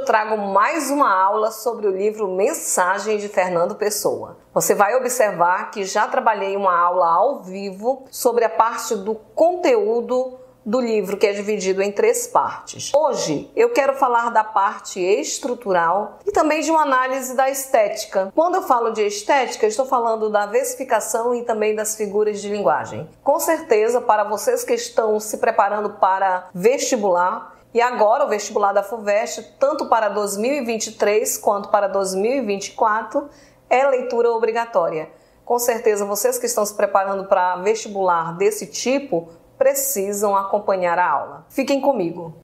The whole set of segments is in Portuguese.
Eu trago mais uma aula sobre o livro Mensagem de Fernando Pessoa. Você vai observar que já trabalhei uma aula ao vivo sobre a parte do conteúdo do livro, que é dividido em 3 partes. Hoje eu quero falar da parte estrutural e também de uma análise da estética. Quando eu falo de estética, estou falando da versificação e também das figuras de linguagem. Com certeza, para vocês que estão se preparando para vestibular, e agora o vestibular da FUVEST, tanto para 2023 quanto para 2024, é leitura obrigatória. Com certeza, vocês que estão se preparando para vestibular desse tipo, precisam acompanhar a aula. Fiquem comigo!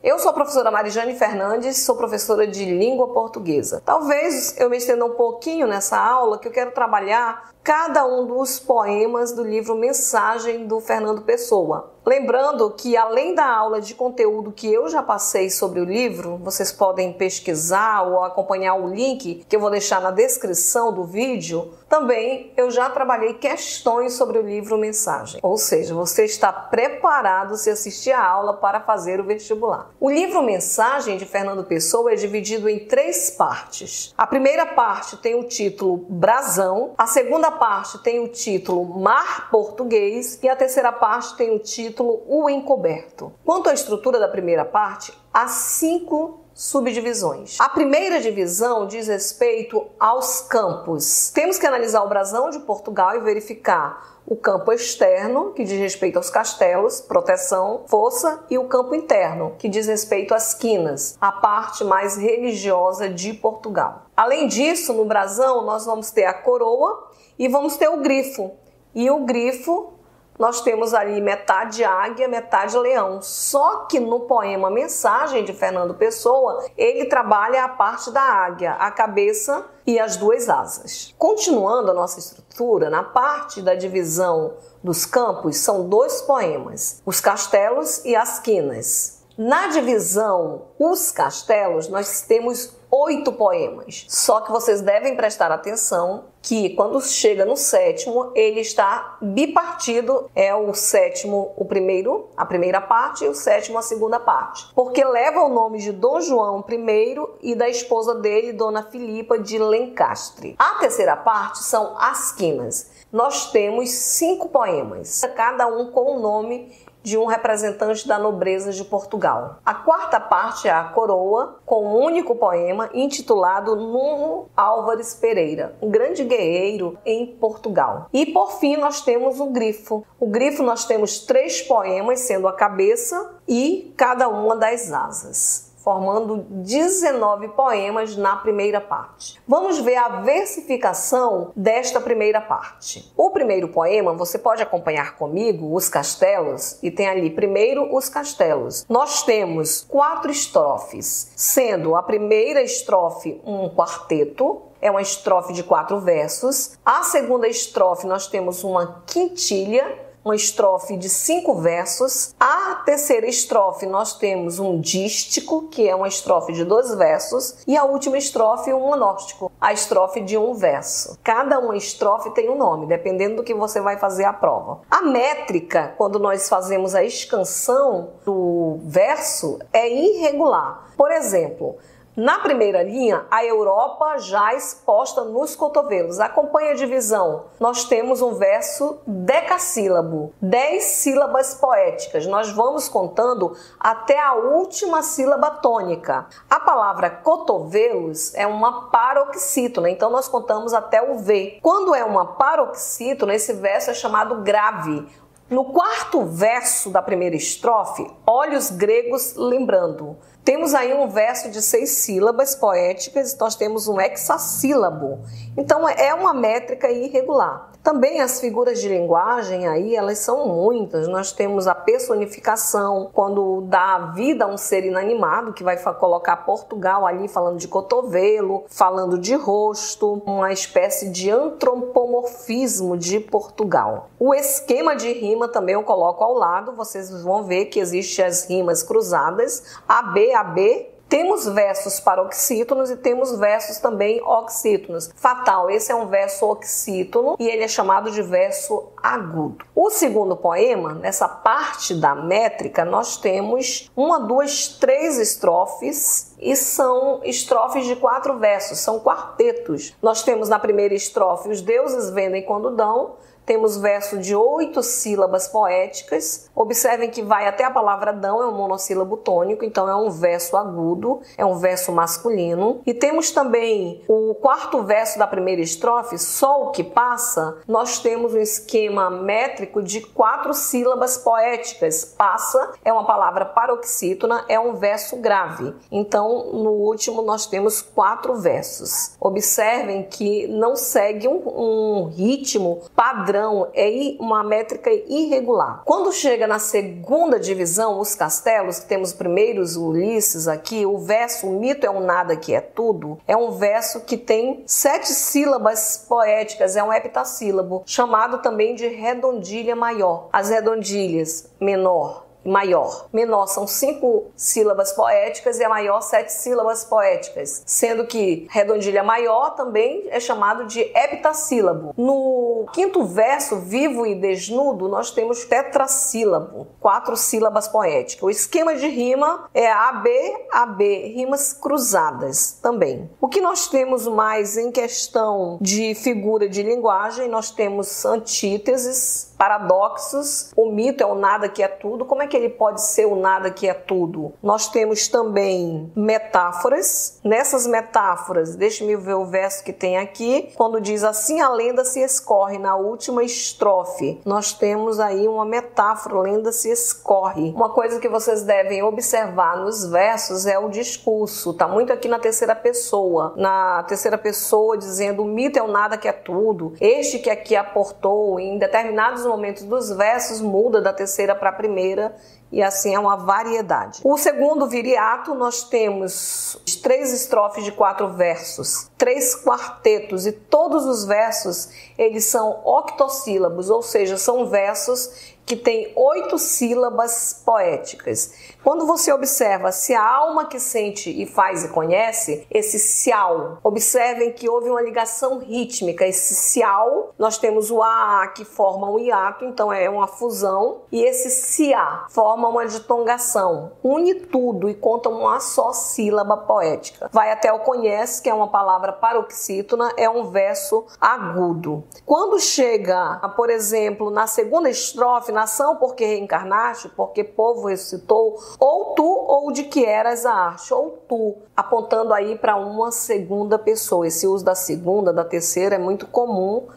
Eu sou a professora Marijane Fernandes, sou professora de língua portuguesa. Talvez eu me estenda um pouquinho nessa aula, que eu quero trabalhar cada um dos poemas do livro Mensagem do Fernando Pessoa. Lembrando que, além da aula de conteúdo que eu já passei sobre o livro, vocês podem pesquisar ou acompanhar o link que eu vou deixar na descrição do vídeo. Também eu já trabalhei questões sobre o livro Mensagem. Ou seja, você está preparado se assistir a aula para fazer o vestibular. O livro Mensagem de Fernando Pessoa é dividido em 3 partes. A primeira parte tem o título Brasão, a segunda parte tem o título Mar Português e a terceira parte tem o título O Encoberto. Quanto à estrutura da primeira parte, há 5 subdivisões. A primeira divisão diz respeito aos campos. Temos que analisar o brasão de Portugal e verificar o campo externo, que diz respeito aos castelos, proteção, força, e o campo interno, que diz respeito às quinas, a parte mais religiosa de Portugal. Além disso, no brasão nós vamos ter a coroa e vamos ter o grifo. E o grifo nós temos ali metade águia, metade leão. Só que no poema Mensagem de Fernando Pessoa, ele trabalha a parte da águia, a cabeça e as 2 asas. Continuando a nossa estrutura, na parte da divisão dos campos, são 2 poemas, Os Castelos e As Quinas. Na divisão Os Castelos, nós temos 8 poemas. Só que vocês devem prestar atenção que quando chega no 7º, ele está bipartido. É o 7º a primeira parte, e o 7º a segunda parte. Porque leva o nome de Dom João I e da esposa dele, Dona Filipa de Lencastre. A terceira parte são As Quinas. Nós temos 5 poemas, cada um com o nome de um representante da nobreza de Portugal. A quarta parte é a coroa, com um único poema intitulado Nuno Álvares Pereira, um grande guerreiro em Portugal. E por fim nós temos o grifo. O grifo nós temos 3 poemas, sendo a cabeça e cada uma das asas, formando 19 poemas na primeira parte. Vamos ver a versificação desta primeira parte. O primeiro poema, você pode acompanhar comigo, Os Castelos, e tem ali primeiro Os Castelos. Nós temos 4 estrofes, sendo a primeira estrofe um quarteto, é uma estrofe de 4 versos. A segunda estrofe nós temos uma quintilha, uma estrofe de 5 versos. A terceira estrofe nós temos um dístico, que é uma estrofe de 2 versos, e a última estrofe um monóstico, a estrofe de 1 verso. Cada uma estrofe tem um nome, dependendo do que você vai fazer a prova. A métrica, quando nós fazemos a escansão do verso, é irregular. Por exemplo, na primeira linha, a Europa jaz posta nos cotovelos. Acompanhe a divisão. Nós temos um verso decassílabo, 10 sílabas poéticas. Nós vamos contando até a última sílaba tônica. A palavra cotovelos é uma paroxítona, então nós contamos até o V. Quando é uma paroxítona, esse verso é chamado grave. No 4º verso da primeira estrofe, olhos gregos lembrando. Temos aí um verso de 6 sílabas poéticas, nós temos um hexassílabo. Então é uma métrica irregular. Também as figuras de linguagem aí, elas são muitas. Nós temos a personificação, quando dá vida a um ser inanimado, que vai colocar Portugal ali falando de cotovelo, falando de rosto, uma espécie de antropomorfismo de Portugal. O esquema de rima também eu coloco ao lado, vocês vão ver que existem as rimas cruzadas, AB, AB, Temos versos paroxítonos e temos versos também oxítonos. Fatal, esse é um verso oxítono e ele é chamado de verso agudo. O segundo poema, nessa parte da métrica, nós temos 1, 2, 3 estrofes e são estrofes de 4 versos, são quartetos. Nós temos na primeira estrofe: os deuses vendem quando dão. Temos verso de 8 sílabas poéticas. Observem que vai até a palavra dão, é um monossílabo tônico, então é um verso agudo, é um verso masculino. E temos também o quarto verso da primeira estrofe, sol que passa. Nós temos um esquema métrico de 4 sílabas poéticas. Passa é uma palavra paroxítona, é um verso grave. Então, no último, nós temos 4 versos. Observem que não segue um ritmo padrão, é uma métrica irregular. Quando chega na segunda divisão, os castelos, que temos primeiros Ulisses aqui, o verso "o mito é um nada que é tudo", é um verso que tem 7 sílabas poéticas, é um heptassílabo, chamado também de redondilha maior. As redondilhas menor e maior. Menor são 5 sílabas poéticas e a maior 7 sílabas poéticas, sendo que redondilha maior também é chamado de heptassílabo. No quinto verso, vivo e desnudo, nós temos tetrassílabo, 4 sílabas poéticas. O esquema de rima é AB, AB, rimas cruzadas também. O que nós temos mais em questão de figura de linguagem? Nós temos antíteses, paradoxos. O mito é o nada que é tudo. Como é que ele pode ser o nada que é tudo? Nós temos também metáforas. Nessas metáforas, deixe-me ver o verso que tem aqui, quando diz assim: a lenda se escorre, na última estrofe. Nós temos aí uma metáfora, a lenda se escorre. Uma coisa que vocês devem observar nos versos é o discurso. Tá muito aqui na terceira pessoa. Na terceira pessoa dizendo: o mito é o nada que é tudo. Este que aqui aportou, em determinados momentos dos versos muda da terceira para a primeira, e assim é uma variedade. O segundo viriato, nós temos 3 estrofes de 4 versos, 3 quartetos, e todos os versos eles são octossílabos, ou seja, são versos que tem 8 sílabas poéticas. Quando você observa "se a alma que sente e faz e conhece", esse "cial", observem que houve uma ligação rítmica. Esse "cial", nós temos o "a" que forma um hiato, então é uma fusão, e esse "cia" forma uma ditongação, une tudo e conta uma só sílaba poética. Vai até o "conhece", que é uma palavra paroxítona, é um verso agudo. Quando chega, por exemplo, na segunda estrofe, nação porque reencarnaste, porque povo ressuscitou, ou tu ou de que eras a arte, ou tu, apontando aí para uma segunda pessoa. Esse uso da segunda, da terceira é muito comum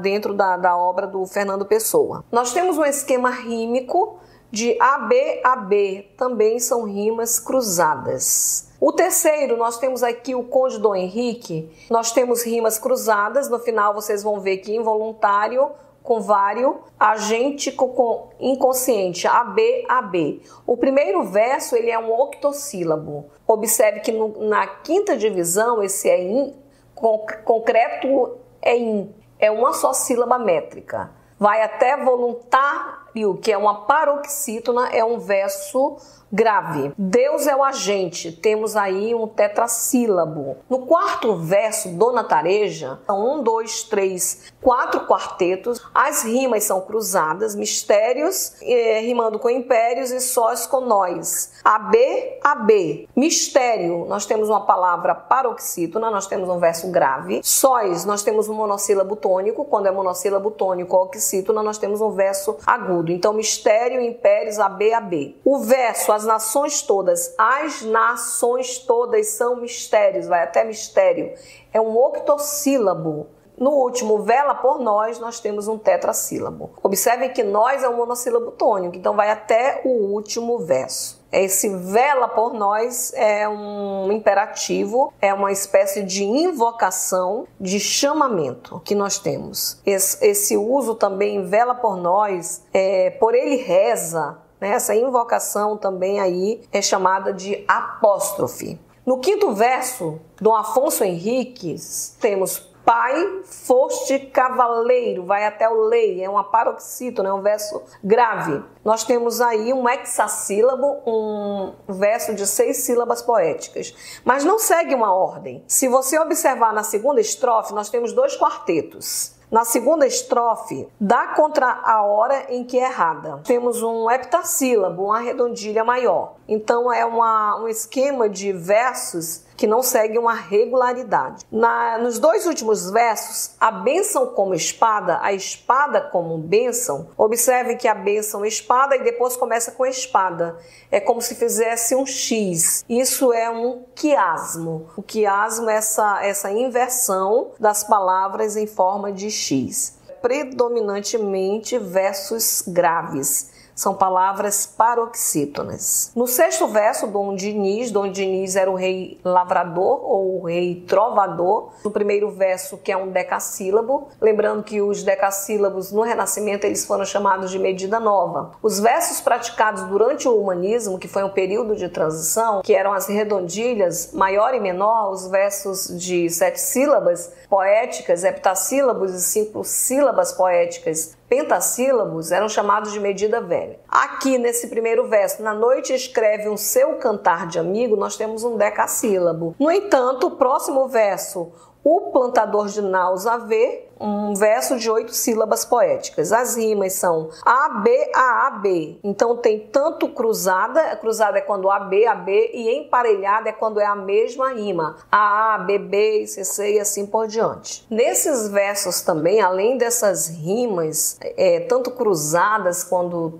dentro da obra do Fernando Pessoa. Nós temos um esquema rímico de AB, AB, também são rimas cruzadas. O terceiro, nós temos aqui o Conde Dom Henrique, nós temos rimas cruzadas, no final vocês vão ver que involuntário, convário, agêntico com inconsciente, AB, AB. O primeiro verso ele é um octossílabo. Observe que na quinta divisão esse é in, concreto é in, é uma só sílaba métrica. Vai até voluntário, que é uma paroxítona, é um verso grave. Deus é o agente, temos aí um tetrassílabo. No quarto verso, Dona Tareja, são 1, 2, 3, 4 quartetos. As rimas são cruzadas, mistérios rimando com impérios e sós com nós. AB, AB. Mistério, nós temos uma palavra paroxítona, nós temos um verso grave. Sós, nós temos um monossílabo tônico, quando é monossílabo tônico ou oxítona, nós temos um verso agudo. Então, mistério, impérios, AB, AB. O verso, as nações todas são mistérios, vai até mistério, é um octossílabo. No último, vela por nós temos um tetrassílabo. Observem que nós é um monossílabo tônico, então vai até o último verso. Esse vela por nós é um imperativo, é uma espécie de invocação, de chamamento que nós temos. Esse uso também, vela por nós, por ele reza, essa invocação também aí é chamada de apóstrofe. No quinto verso, Dom Afonso Henriques, temos Pai, foste cavaleiro, vai até o lei, é uma paroxítona, é um verso grave. Nós temos aí um hexassílabo, um verso de 6 sílabas poéticas, mas não segue uma ordem. Se você observar na segunda estrofe, nós temos 2 quartetos. Na segunda estrofe, dá contra a hora em que é errada. Temos um heptassílabo, uma redondilha maior. Então é um esquema de versos que não segue uma regularidade. Nos 2 últimos versos, a bênção como espada, a espada como bênção, observe que a bênção é espada e depois começa com espada. É como se fizesse um X. Isso é um quiasmo. O quiasmo é essa inversão das palavras em forma de X. Predominantemente versos graves. São palavras paroxítonas. No 6º verso, Dom Diniz era o rei lavrador ou o rei trovador. No primeiro verso, que é um decassílabo, lembrando que os decassílabos no Renascimento eles foram chamados de medida nova. Os versos praticados durante o humanismo, que foi um período de transição, que eram as redondilhas maior e menor, os versos de 7 sílabas poéticas, heptassílabos e 5 sílabas poéticas, pentassílabos, eram chamados de medida velha. Aqui nesse primeiro verso, na noite escreve um seu cantar de amigo, nós temos um decassílabo. No entanto, o próximo verso, o plantador de naus a ver, um verso de 8 sílabas poéticas. As rimas são AB a AB. Então tem tanto cruzada é quando AB, e emparelhada é quando é a mesma rima. AA, BB, CC e assim por diante. Nesses versos também, além dessas rimas, tanto cruzadas quanto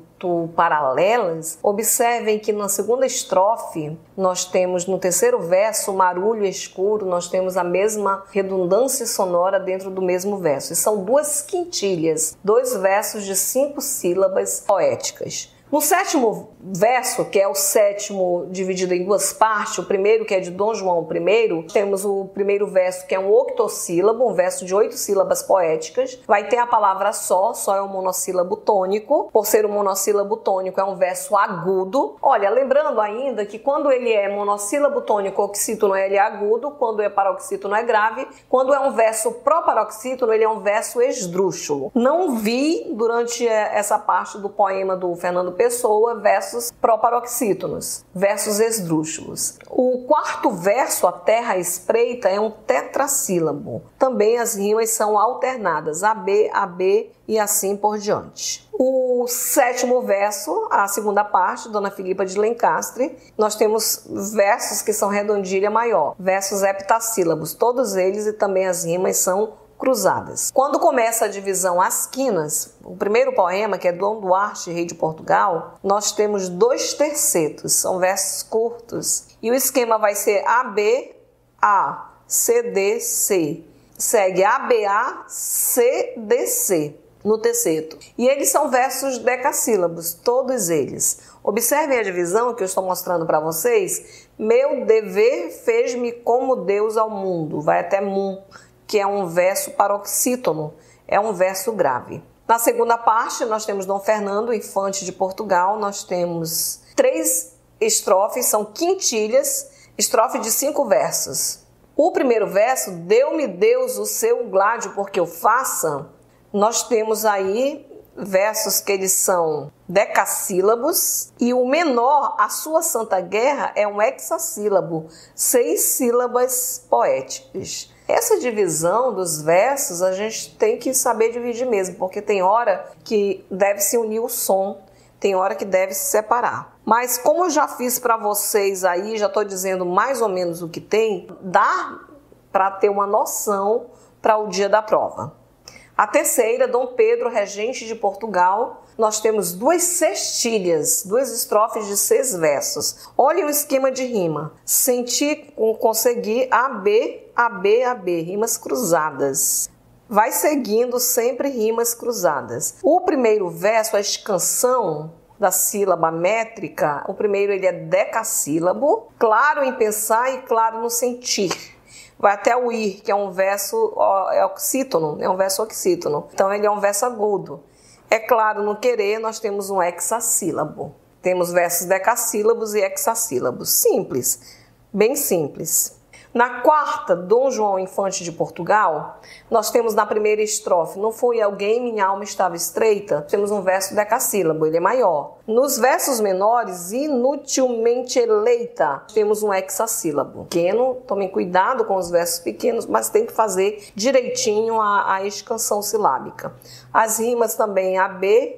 paralelas, observem que na segunda estrofe nós temos no 3º verso marulho escuro, nós temos a mesma redundância sonora dentro do mesmo verso. E são 2 quintilhas, 2 versos de 5 sílabas poéticas. No 7º verso, que é o 7º dividido em 2 partes, o primeiro que é de Dom João I, temos o primeiro verso que é um octossílabo, um verso de 8 sílabas poéticas. Vai ter a palavra só é um monossílabo tônico. Por ser um monossílabo tônico, é um verso agudo. Olha, lembrando ainda que quando ele é monossílabo tônico, oxítono, ele é agudo. Quando é paroxítono, é grave. Quando é um verso pró-paroxítono, ele é um verso esdrúxulo. Não vi, durante essa parte do poema do Fernando Pessoa, versos pró-paroxítonos, versos esdrúxulos. O 4º verso, a terra espreita, é um tetrassílabo. Também as rimas são alternadas, AB, AB e assim por diante. O 7º verso, a segunda parte, Dona Filipa de Lencastre, nós temos versos que são redondilha maior, versos heptassílabos, todos eles, e também as rimas são cruzadas. Quando começa a divisão às quinas, o primeiro poema, que é Dom Duarte, rei de Portugal, nós temos 2 tercetos, são versos curtos. E o esquema vai ser AB, A, CD, C. Segue ABA, CDC no terceto. E eles são versos decassílabos, todos eles. Observem a divisão que eu estou mostrando para vocês. Meu dever fez-me como Deus ao mundo. Vai até mum, que é um verso paroxítono, é um verso grave. Na segunda parte, nós temos Dom Fernando, infante de Portugal, nós temos 3 estrofes, são quintilhas, estrofe de 5 versos. O primeiro verso, deu-me Deus o seu gládio porque eu faça, nós temos aí versos que eles são decassílabos, e o menor, a sua santa guerra, é um hexassílabo, 6 sílabas poéticas. Essa divisão dos versos a gente tem que saber dividir mesmo, porque tem hora que deve se unir o som, tem hora que deve se separar. Mas como eu já fiz para vocês aí, já estou dizendo mais ou menos o que tem, dá para ter uma noção para o dia da prova. A terceira, Dom Pedro, regente de Portugal, nós temos 2 sextilhas, 2 estrofes de 6 versos. Olha o esquema de rima. Senti conseguir AB, AB, AB, rimas cruzadas. Vai seguindo sempre rimas cruzadas. O primeiro verso, a escansão da sílaba métrica, o primeiro ele é decassílabo, claro em pensar e claro no sentir. Vai até o ir, que é um verso oxítono, é um verso oxítono. Então ele é um verso agudo. É claro, no querer nós temos um hexassílabo. Temos versos decassílabos e hexassílabos. Simples, bem simples. Na quarta, Dom João Infante de Portugal, nós temos na primeira estrofe, não foi alguém, minha alma estava estreita, temos um verso decassílabo, ele é maior. Nos versos menores, inutilmente eleita, temos um hexassílabo. Pequeno, tomem cuidado com os versos pequenos, mas tem que fazer direitinho a escansão silábica. As rimas também AB,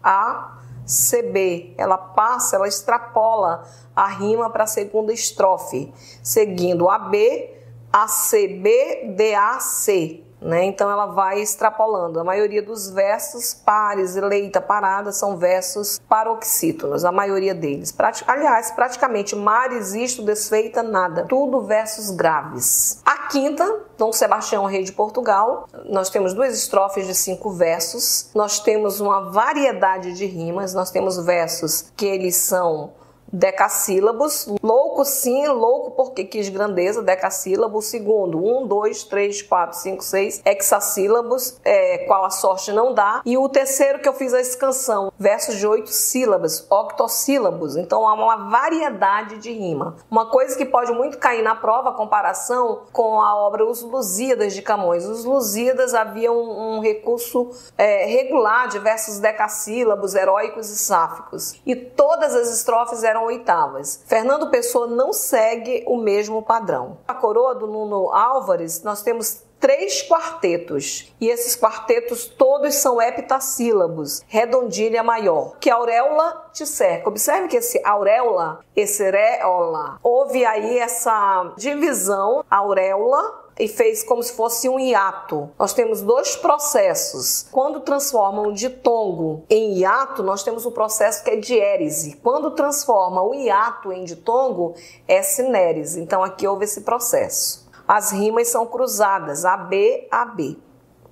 A, CB, ela passa, ela extrapola a rima para a segunda estrofe, seguindo AB, ACB, DAC, né? Então ela vai extrapolando. A maioria dos versos pares, eleita, parada, são versos paroxítonos, a maioria deles. Aliás, praticamente mares, isto, desfeita, nada. Tudo versos graves. A quinta, Dom Sebastião, rei de Portugal, nós temos 2 estrofes de 5 versos. Nós temos uma variedade de rimas. Nós temos versos que eles são decassílabos, louco sim, louco porque quis grandeza, decassílabo. O segundo, 1, 2, 3, 4, 5, 6, hexassílabos, qual a sorte não dá. E o terceiro que eu fiz a escansão, versos de 8 sílabas, octossílabos. Então há uma variedade de rima. Uma coisa que pode muito cair na prova, a comparação com a obra Os Lusíadas de Camões. Os Lusíadas havia um recurso regular de versos decassílabos, heróicos e sáficos. E todas as estrofes eram oitavas. Fernando Pessoa não segue o mesmo padrão. A coroa do Nuno Álvares, nós temos 3 quartetos, e esses quartetos todos são heptassílabos, redondilha maior, que auréola te cerca. Observe que esse auréola, esse réola, houve aí essa divisão, auréola, e fez como se fosse um hiato. Nós temos 2 processos. Quando transformam o ditongo em hiato, nós temos um processo que é diérese. Quando transforma o hiato em ditongo, é sinérese. Então aqui houve esse processo. As rimas são cruzadas, AB, AB.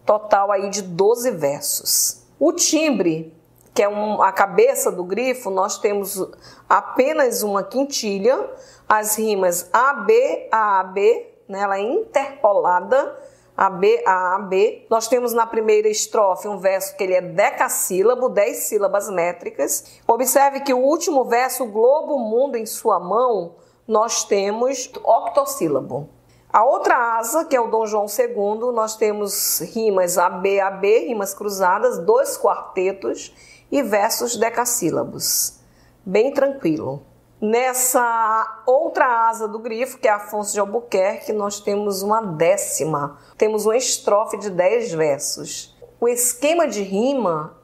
Total aí de 12 versos. O timbre, que é a cabeça do grifo, nós temos apenas uma quintilha. As rimas AB, AAB, né, ela é interpolada, AB, AAB. Nós temos na primeira estrofe um verso que ele é decassílabo, 10 sílabas métricas. Observe que o último verso, globo, mundo em sua mão, nós temos octossílabo. A outra asa, que é o Dom João II, nós temos rimas AB, AB, rimas cruzadas, 2 quartetos e versos decassílabos. Bem tranquilo. Nessa outra asa do grifo, que é Afonso de Albuquerque, nós temos uma 10ª. Temos uma estrofe de 10 versos. O esquema de rima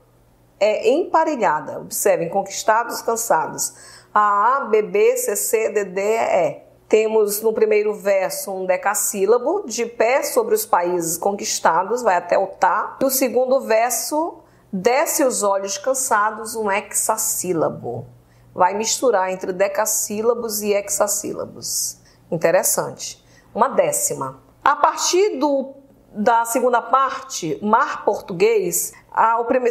é emparelhada. Observem, conquistados, cansados. A, B, B, C, C, D, D, E. Temos no primeiro verso um decassílabo, de pé sobre os países conquistados, vai até o tá. No segundo verso, desce os olhos cansados, um hexassílabo. Vai misturar entre decassílabos e hexassílabos. Interessante. Uma 10ª. A partir da segunda parte, Mar Português,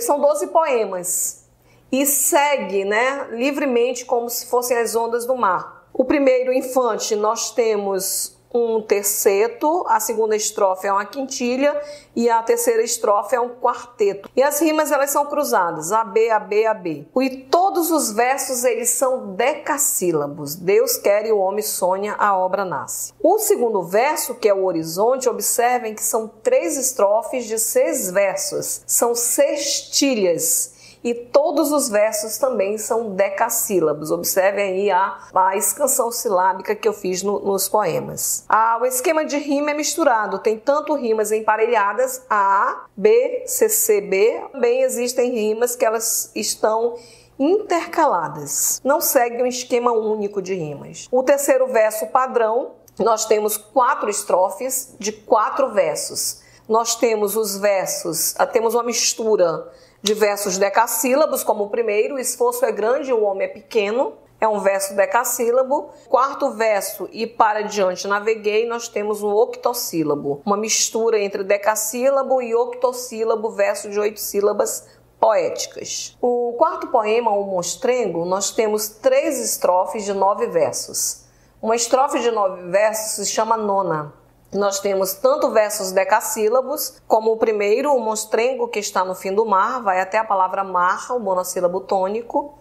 são 12 poemas. E segue, né, livremente como se fossem as ondas do mar. O primeiro infante, nós temos um terceto, a segunda estrofe é uma quintilha e a terceira estrofe é um quarteto. E as rimas, elas são cruzadas, AB, AB, AB. E todos os versos, eles são decassílabos. Deus quer e o homem sonha, a obra nasce. O segundo verso, que é o horizonte, observem que são 3 estrofes de 6 versos. São sextilhas. E todos os versos também são decassílabos. Observem aí a escansão silábica que eu fiz nos poemas. O esquema de rima é misturado. Tem tanto rimas emparelhadas, A, B, C, C, B. Também existem rimas que elas estão intercaladas. Não segue um esquema único de rimas. O terceiro verso padrão, nós temos 4 estrofes de 4 versos. Nós temos os versos, temos uma mistura de versos decassílabos, como o primeiro, o esforço é grande, o homem é pequeno, é um verso decassílabo. Quarto verso, e para diante naveguei, nós temos um octossílabo, uma mistura entre decassílabo e octossílabo, verso de 8 sílabas poéticas. O quarto poema, o Monstrengo, nós temos 3 estrofes de 9 versos. Uma estrofe de 9 versos se chama nona. Nós temos tanto versos decassílabos, como o primeiro, o monstrengo, que está no fim do mar, vai até a palavra mar, o monossílabo tônico,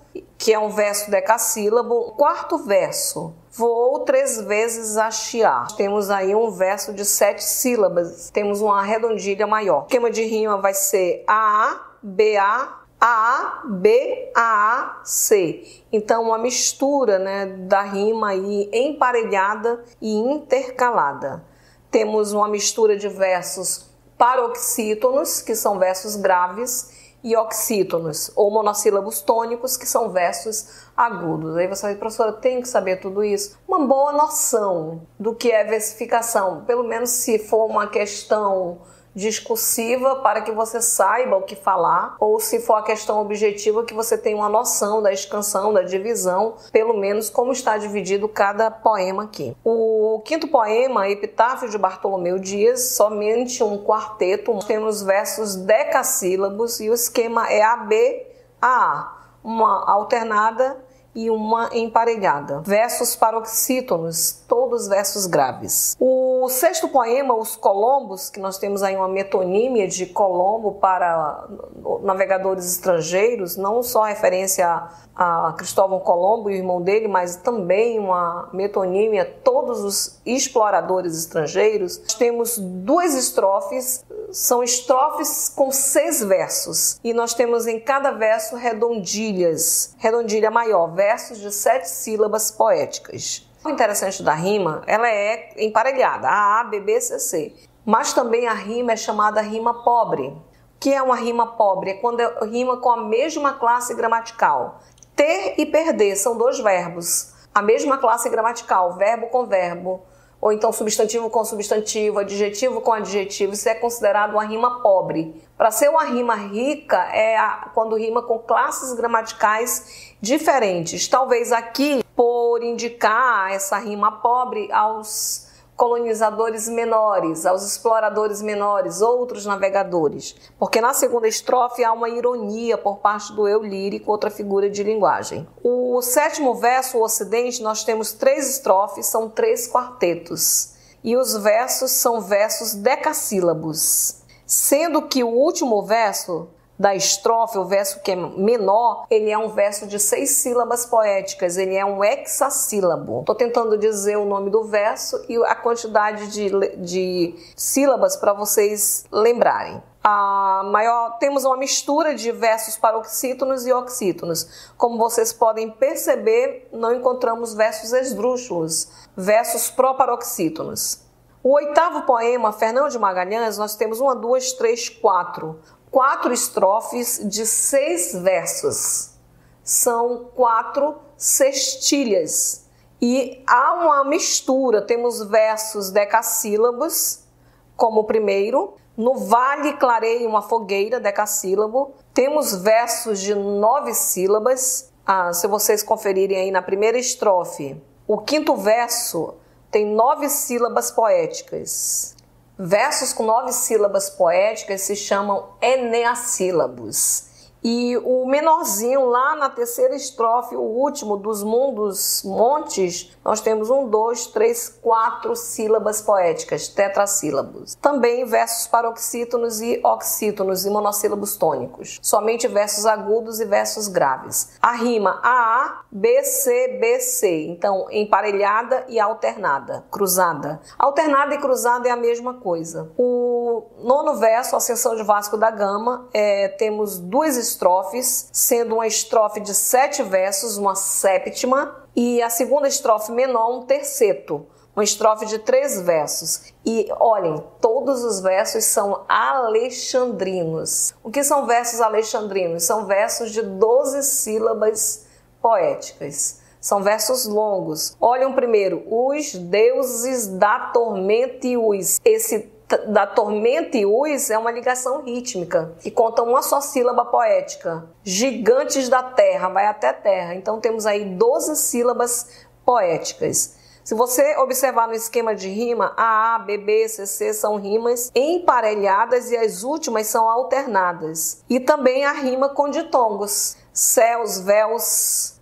que é um verso decassílabo. Quarto verso, vou 3 vezes a chiar. Temos aí um verso de 7 sílabas, temos uma redondilha maior. O esquema de rima vai ser A, B, A, B, A, C. Então, uma mistura, né, da rima aí emparelhada e intercalada. Temos uma mistura de versos paroxítonos, que são versos graves, e oxítonos, ou monossílabos tônicos, que são versos agudos. Aí você vai, professora, tem que saber tudo isso. Uma boa noção do que é versificação, pelo menos se for uma questão discursiva, para que você saiba o que falar, ou se for a questão objetiva, que você tenha uma noção da escansão, da divisão, pelo menos como está dividido cada poema aqui. O quinto poema, Epitáfio de Bartolomeu Dias, somente um quarteto. Temos versos decassílabos e o esquema é AB-AA, uma alternada e uma emparelhada. Versos paroxítonos, todos versos graves. O sexto poema, Os Colombos, que nós temos aí uma metonímia de Colombo para navegadores estrangeiros, não só referência a Cristóvão Colombo e o irmão dele, mas também uma metonímia a todos os exploradores estrangeiros. Nós temos 2 estrofes, são estrofes com 6 versos, e nós temos em cada verso redondilhas, redondilha maior, versos de 7 sílabas poéticas. O interessante da rima, ela é emparelhada, A, B, B, C, C. Mas também a rima é chamada rima pobre. O que é uma rima pobre? É quando rima com a mesma classe gramatical. Ter e perder são 2 verbos. A mesma classe gramatical, verbo com verbo, ou então substantivo com substantivo, adjetivo com adjetivo. Isso é considerado uma rima pobre. Para ser uma rima rica, quando rima com classes gramaticais diferentes. Talvez aqui, por indicar essa rima pobre aos colonizadores menores, aos exploradores menores, outros navegadores. Porque na segunda estrofe há uma ironia por parte do eu lírico, outra figura de linguagem. O sétimo verso, o Ocidente, nós temos 3 estrofes, são 3 quartetos. E os versos são versos decassílabos. Sendo que o último verso da estrofe, o verso que é menor, ele é um verso de 6 sílabas poéticas, ele é um hexassílabo. Estou tentando dizer o nome do verso e a quantidade de sílabas para vocês lembrarem. Temos uma mistura de versos paroxítonos e oxítonos. Como vocês podem perceber, não encontramos versos esdrúxulos, versos proparoxítonos. O oitavo poema, Fernão de Magalhães, nós temos 1, 2, 3, 4 estrofes de 6 versos. São 4 sextilhas. E há uma mistura, temos versos decassílabos, como o primeiro. No vale clareia uma fogueira, decassílabo. Temos versos de 9 sílabas. Se vocês conferirem aí na primeira estrofe, o quinto verso tem 9 sílabas poéticas. Versos com 9 sílabas poéticas se chamam eneassílabos. E o menorzinho, lá na terceira estrofe, o último dos montes, nós temos 1, 2, 3, 4 sílabas poéticas, tetrassílabos. Também versos paroxítonos e oxítonos e monossílabos tônicos. Somente versos agudos e versos graves. A rima A, B, C, B, C. Então, emparelhada e alternada, cruzada. Alternada e cruzada é a mesma coisa. O nono verso, Ascensão de Vasco da Gama, temos 2 estrofes, sendo uma estrofe de 7 versos, uma séptima, e a segunda estrofe menor, um terceto, uma estrofe de 3 versos. E olhem, todos os versos são alexandrinos. O que são versos alexandrinos? São versos de 12 sílabas poéticas. São versos longos. Olhem primeiro, os deuses da tormenta e esse da tormenta e é uma ligação rítmica que conta uma só sílaba poética. Gigantes da terra, vai até terra. Então temos aí 12 sílabas poéticas. Se você observar no esquema de rima, A, B, B, C, C são rimas emparelhadas e as últimas são alternadas. E também a rima com ditongos. Céus, véus.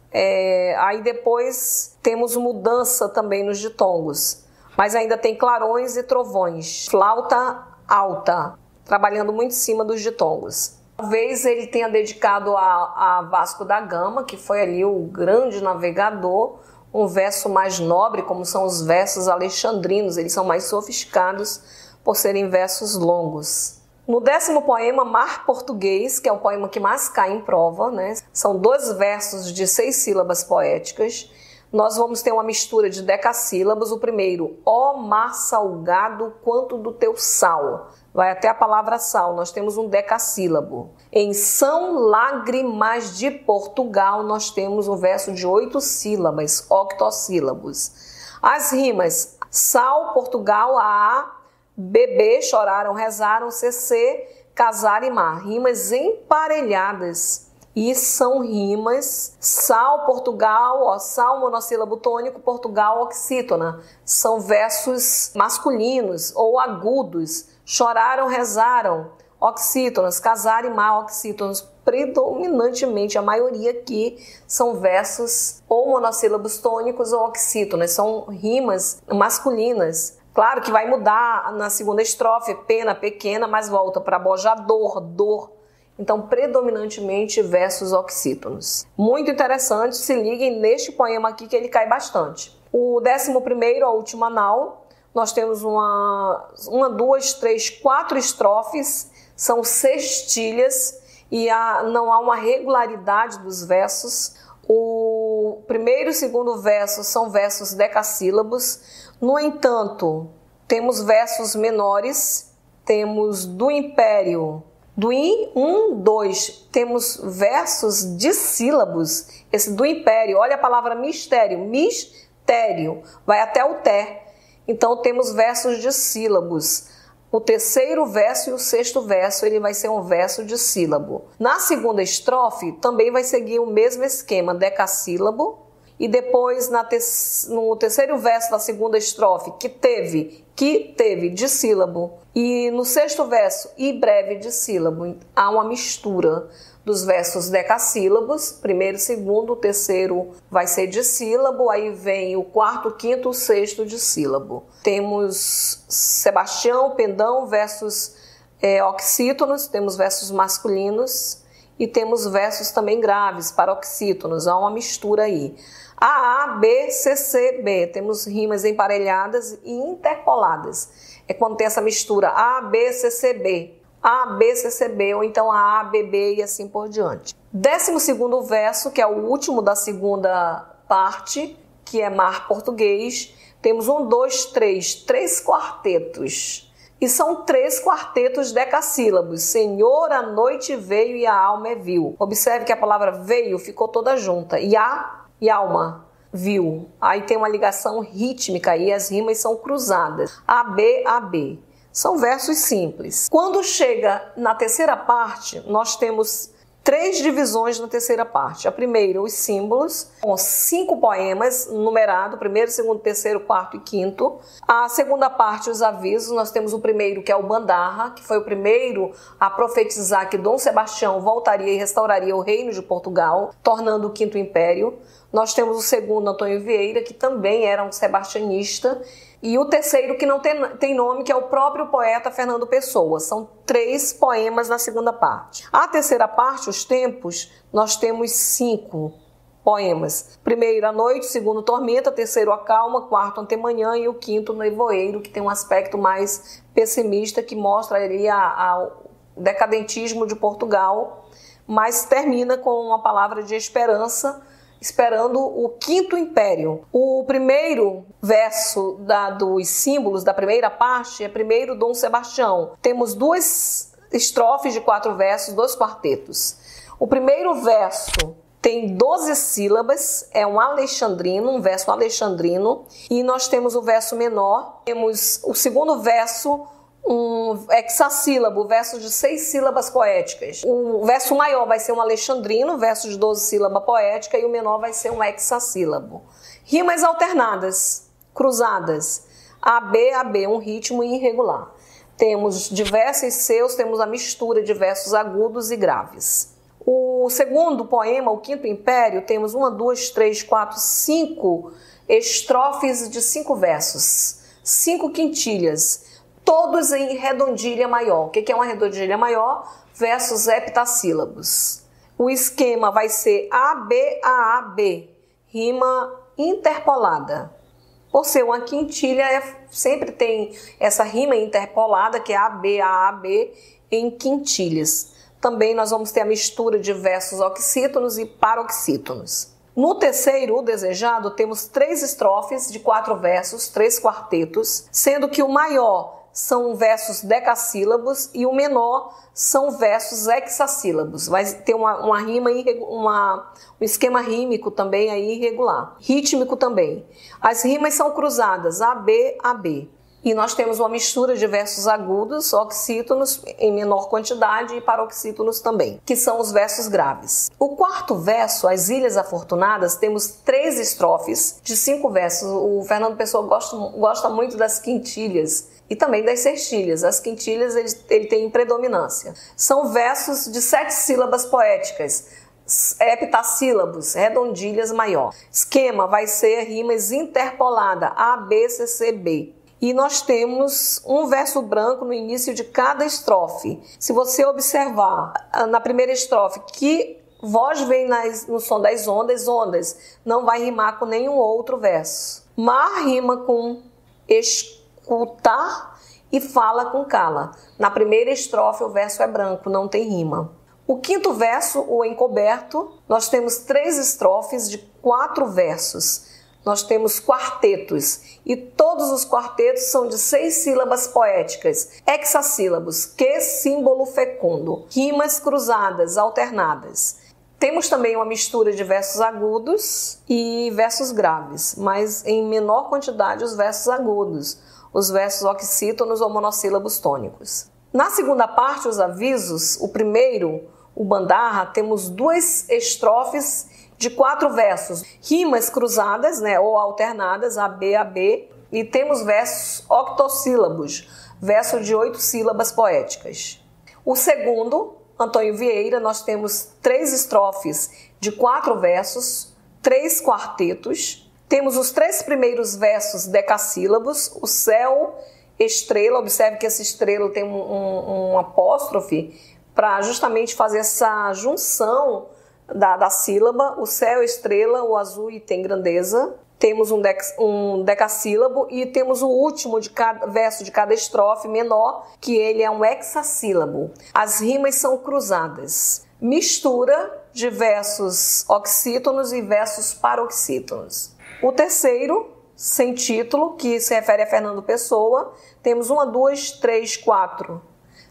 Aí depois temos mudança também nos ditongos. Mas ainda tem clarões e trovões, flauta alta, trabalhando muito em cima dos ditongos. Talvez ele tenha dedicado a Vasco da Gama, que foi ali o grande navegador, um verso mais nobre, como são os versos alexandrinos. Eles são mais sofisticados por serem versos longos. No 10º poema, Mar Português, que é o poema que mais cai em prova, né? São 2 versos de 6 sílabas poéticas. Nós vamos ter uma mistura de decassílabos. O primeiro, ó mar salgado quanto do teu sal. Vai até a palavra sal, nós temos um decassílabo. Em São Lágrimas de Portugal, nós temos um verso de 8 sílabas, octossílabos. As rimas, sal, Portugal, a, bebê, choraram, rezaram, cc, casar e mar. Rimas emparelhadas. E são rimas, sal, Portugal, ó, sal, monossílabo tônico, Portugal, oxítona. São versos masculinos ou agudos. Choraram, rezaram, oxítonas, casar e mar, oxítonas. Predominantemente, a maioria aqui são versos ou monossílabos tônicos ou oxítonas. São rimas masculinas. Claro que vai mudar na segunda estrofe, pena, pequena, mas volta para bojador, dor. Então, predominantemente, versos oxítonos. Muito interessante, se liguem neste poema aqui que ele cai bastante. O 11º, a última nau, nós temos uma, 2, 3, 4 estrofes, são sextilhas e não há uma regularidade dos versos. O primeiro e o segundo verso são versos decassílabos. No entanto, temos versos menores, temos do Império, do I, 1, 2, temos versos dissílabos. Esse do Império, olha a palavra mistério, mistério, vai até o té. Então temos versos dissílabos. O 3º verso e o 6º verso, ele vai ser um verso dissílabo. Na segunda estrofe, também vai seguir o mesmo esquema, decassílabo. E depois, no 3º verso da segunda estrofe, que teve dissílabo. E no 6º verso, e breve dissílabo. Há uma mistura dos versos decassílabos, primeiro, segundo, o 3º vai ser dissílabo, aí vem o 4º, 5º, o 6º dissílabo. Temos Sebastião, Pendão, versos oxítonos, temos versos masculinos e temos versos também graves, paroxítonos, há uma mistura aí. A, B, C, C, B. Temos rimas emparelhadas e interpoladas. É quando tem essa mistura A, B, C, C, B. A, B, C, C, B, ou então A, B, B e assim por diante. 12º verso, que é o último da segunda parte, que é Mar Português. Temos 1, 2, 3 quartetos. E são 3 quartetos decassílabos. Senhor, a noite veio e a alma viu. Observe que a palavra veio ficou toda junta. E alma, viu. Aí tem uma ligação rítmica e as rimas são cruzadas. A, B, A, B. São versos simples. Quando chega na terceira parte, nós temos 3 divisões na terceira parte. A primeira, os símbolos, com 5 poemas numerados, primeiro, segundo, terceiro, quarto e quinto. A segunda parte, os avisos, nós temos o primeiro, que é o Bandarra, que foi o primeiro a profetizar que Dom Sebastião voltaria e restauraria o reino de Portugal, tornando o Quinto Império. Nós temos o segundo, Antônio Vieira, que também era um sebastianista. E o terceiro, que não tem nome, que é o próprio poeta Fernando Pessoa. São 3 poemas na segunda parte. A terceira parte, os tempos, nós temos 5 poemas. Primeiro, a noite, segundo, tormenta, terceiro, a calma, quarto, antemanhã e o quinto, nevoeiro, que tem um aspecto mais pessimista, que mostra ali o decadentismo de Portugal, mas termina com uma palavra de esperança, esperando o Quinto Império. O primeiro verso dos símbolos da primeira parte é primeiro Dom Sebastião. Temos 2 estrofes de 4 versos, 2 quartetos. O primeiro verso tem 12 sílabas, é um alexandrino, um verso alexandrino, e nós temos o verso menor. Temos o segundo verso, um hexassílabo, verso de 6 sílabas poéticas. O verso maior vai ser um alexandrino, verso de 12 sílabas poética, e o menor vai ser um hexassílabo. Rimas alternadas, cruzadas, A, B, um ritmo irregular. Temos diversos seus, temos a mistura de versos agudos e graves. O segundo poema, o Quinto Império, temos 1, 2, 3, 4, 5 estrofes de 5 versos, 5 quintilhas. todos em redondilha maior. O que é uma redondilha maior? Versos heptassílabos. O esquema vai ser AB, rima interpolada. Por ser uma quintilha, sempre tem essa rima interpolada, que é AB, em quintilhas. Também nós vamos ter a mistura de versos oxítonos e paroxítonos. No terceiro, o desejado, temos 3 estrofes de 4 versos, 3 quartetos, sendo que o maior são versos decassílabos e o menor são versos hexassílabos. Vai ter uma rima, um esquema rímico também aí irregular. Rítmico também. As rimas são cruzadas, AB. E nós temos uma mistura de versos agudos, oxítonos em menor quantidade e paroxítonos também, que são os versos graves. O quarto verso, As Ilhas Afortunadas, temos 3 estrofes de 5 versos. O Fernando Pessoa gosta muito das quintilhas e também das sextilhas. As quintilhas ele tem predominância. São versos de 7 sílabas poéticas, heptassílabos, redondilhas maior. Esquema vai ser rimas interpolada, ABCCB. E nós temos um verso branco no início de cada estrofe. Se você observar na primeira estrofe que voz vem no som das ondas, não vai rimar com nenhum outro verso. Mar rima com escutar e fala com cala. Na primeira estrofe o verso é branco, não tem rima. O quinto verso, o encoberto, nós temos 3 estrofes de 4 versos. Nós temos quartetos e todos os quartetos são de 6 sílabas poéticas, hexassílabos, que símbolo fecundo, rimas cruzadas, alternadas. Temos também uma mistura de versos agudos e versos graves, mas em menor quantidade os versos agudos, os versos oxítonos ou monossílabos tônicos. Na segunda parte, os avisos, o primeiro, o bandarra, temos 2 estrofes de 4 versos, rimas cruzadas, ou alternadas, AB, e temos versos octossílabos, verso de 8 sílabas poéticas. O segundo, Antônio Vieira, nós temos 3 estrofes de 4 versos, 3 quartetos, temos os 3 primeiros versos decassílabos, o céu, estrela, observe que essa estrela tem um apóstrofe para justamente fazer essa junção da sílaba, o céu, estrela, o azul e tem grandeza. Temos um decassílabo e temos o último de cada verso de cada estrofe menor, que ele é um hexassílabo. As rimas são cruzadas. Mistura de versos oxítonos e versos paroxítonos. O terceiro, sem título, que se refere a Fernando Pessoa, temos 1, 2, 3, 4,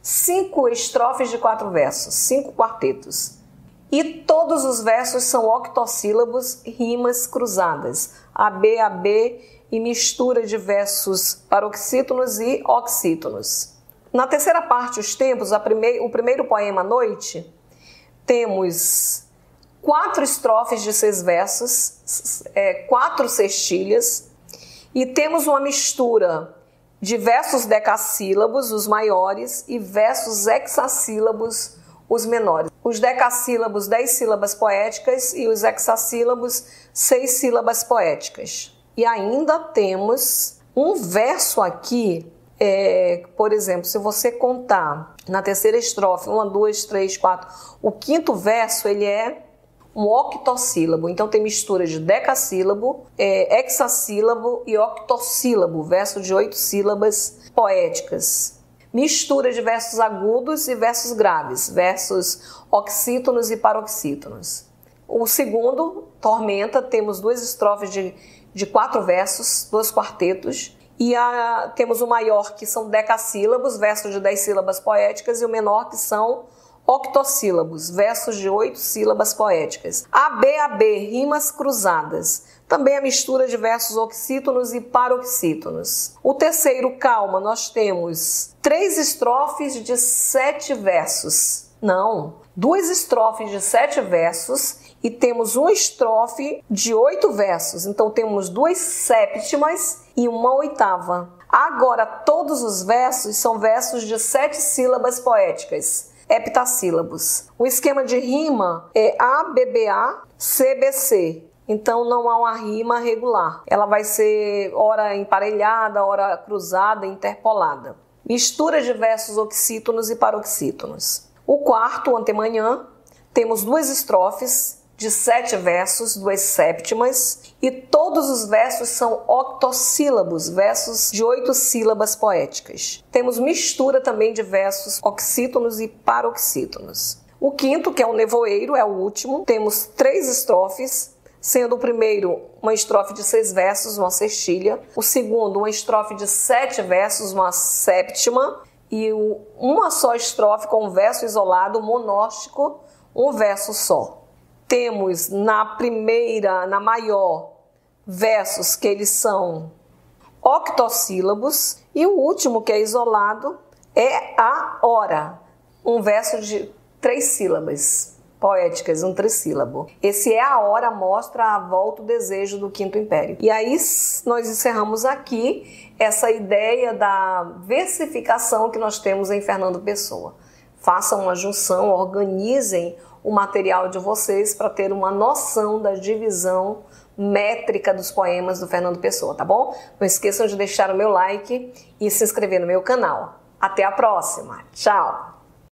5 estrofes de 4 versos, 5 quartetos. E todos os versos são octossílabos, rimas cruzadas, AB e mistura de versos paroxítonos e oxítonos. Na terceira parte, os tempos, o primeiro poema, Noite, temos 4 estrofes de 6 versos, 4 sextilhas, e temos uma mistura de versos decassílabos, os maiores, e versos hexassílabos, os menores. Os decassílabos, 10 sílabas poéticas, e os hexassílabos, 6 sílabas poéticas. E ainda temos um verso aqui, por exemplo, se você contar na terceira estrofe, 1, 2, 3, 4, o quinto verso, ele é um octossílabo. Então tem mistura de decassílabo, hexassílabo e octossílabo, verso de 8 sílabas poéticas. Mistura de versos agudos e versos graves, versos oxítonos e paroxítonos. O segundo, Tormenta, temos 2 estrofes de 4 versos, 2 quartetos, e temos o maior, que são decassílabos, versos de 10 sílabas poéticas, e o menor, que são octossílabos, versos de 8 sílabas poéticas. AB, rimas cruzadas. Também a mistura de versos oxítonos e paroxítonos. O terceiro, Calma, nós temos 3 estrofes de 7 versos. Não, 2 estrofes de 7 versos e temos uma estrofe de 8 versos. Então temos 2 séptimas e uma oitava. Agora, todos os versos são versos de 7 sílabas poéticas, heptassílabos. O esquema de rima é ABBA, CBC. Então não há uma rima regular. Ela vai ser ora emparelhada, ora cruzada, interpolada. mistura de versos oxítonos e paroxítonos. O quarto, o antemanhã, temos 2 estrofes de 7 versos, 2 séptimas, e todos os versos são octossílabos, versos de 8 sílabas poéticas. Temos mistura também de versos oxítonos e paroxítonos. O quinto, que é o nevoeiro, é o último, temos 3 estrofes, sendo o primeiro uma estrofe de 6 versos, uma sextilha, o segundo uma estrofe de 7 versos, uma séptima, e uma só estrofe com um verso isolado, monóstico, um verso só. Temos na primeira, na maior, versos que eles são octossílabos, e o último, que é isolado, é a hora, um verso de 3 sílabas poéticas, um trissílabo. Esse é a hora mostra a volta, o desejo do Quinto Império. E aí nós encerramos aqui essa ideia da versificação que nós temos em Fernando Pessoa. Façam uma junção, organizem o material de vocês para ter uma noção da divisão métrica dos poemas do Fernando Pessoa, tá bom? Não esqueçam de deixar o meu like e se inscrever no meu canal. Até a próxima. Tchau!